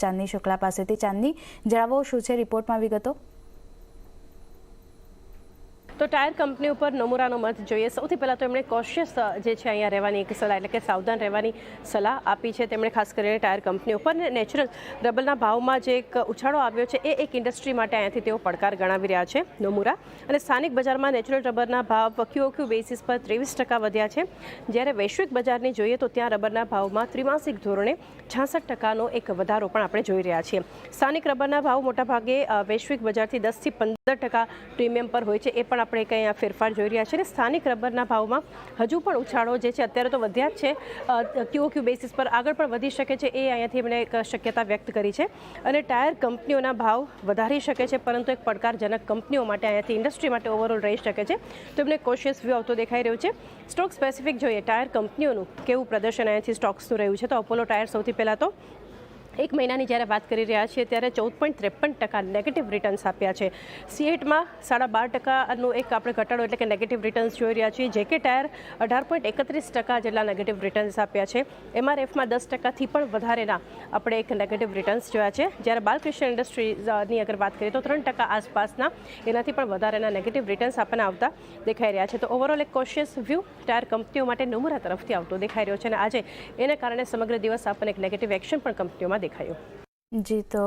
ચાંદની શુક્લા પાસેથી। ચાંદની, જણાવો શું છે રિપોર્ટમાં વિગતો? તો ટાયર કંપની ઉપર નમૂરાનો મત જોઈએ। સૌથી પહેલાં તો એમણે કોશિયસ જે છે અહીંયા રહેવાની એક સલાહ, એટલે કે સાવધાન રહેવાની સલાહ આપી છે તેમણે, ખાસ કરીને ટાયર કંપની ઉપર। નેચરલ રબરના ભાવમાં જે એક ઉછાળો આવ્યો છે એ એક ઇન્ડસ્ટ્રી માટે અહીંયાથી તેઓ પડકાર ગણાવી રહ્યા છે નમૂરા। અને સ્થાનિક બજારમાં નેચરલ રબરના ભાવ ક્યુઓક્યુ બેસિસ પર 23% વધ્યા છે, જ્યારે વૈશ્વિક બજારની જોઈએ તો ત્યાં રબરના ભાવમાં ત્રિમાસિક ધોરણે 66%નો એક વધારો પણ આપણે જોઈ રહ્યા છીએ। સ્થાનિક રબરના ભાવ મોટાભાગે વૈશ્વિક બજારથી 10 થી 15% પ્રીમિયમ પર હોય છે, એ પણ આપણે કંઈ આ ફેરફાર જોઈ રહ્યા છે। અને સ્થાનિક રબરના ભાવમાં હજુ પણ ઉછાળો જે છે અત્યારે તો વધ્યા જ છે, ક્યુઓક્યુ બેસિસ પર આગળ પણ વધી શકે છે, એ અહીંયાથી એમણે એક શક્યતા વ્યક્ત કરી છે। અને ટાયર કંપનીઓના ભાવ વધારી શકે છે, પરંતુ એક પડકારજનક કંપનીઓ માટે અહીંયાથી ઇન્ડસ્ટ્રી માટે ઓવરઓલ રહી શકે છે, તો એમને કોશિયસ વ્યૂ આવતો દેખાઈ રહ્યો છે। સ્ટોક સ્પેસિફિક જોઈએ ટાયર કંપનીઓનું કેવું પ્રદર્શન અહીંયાથી સ્ટોક્સનું રહ્યું છે, તો અપોલો ટાયર સૌથી પહેલાં તો એક મહિનાની જ્યારે વાત કરી રહ્યા છીએ ત્યારે 14.53% નેગેટિવ રિટર્ન્સ આપ્યા છે। C8માં 12.5%નું એક આપણે ઘટાડો એટલે કે નેગેટિવ રિટર્ન્સ જોઈ રહ્યા છીએ। JK ટાયર 18.31% જેટલા નેગેટિવ રિટર્ન્સ આપ્યા છે। MRFમાં 10%થી પણ વધારેના આપણે એક નેગેટિવ રિટર્ન્સ જોયા છે, જ્યારે બાલકૃષ્ણ ઇન્ડસ્ટ્રીઝની અગર વાત કરીએ તો 3% આસપાસના એનાથી પણ વધારેના નેગેટિવ રિટર્ન્સ આપણને આવતા દેખાઈ રહ્યા છે। તો ઓવરઓલ એક કોશિયસ વ્યૂ ટાયર કંપનીઓ માટે નમૂરા તરફથી આવતો દેખાઈ રહ્યો છે, અને આજે એને કારણે સમગ્ર દિવસ આપણને એક નેગેટિવ એક્શન પણ કંપનીઓમાં દેખાયો। જી, તો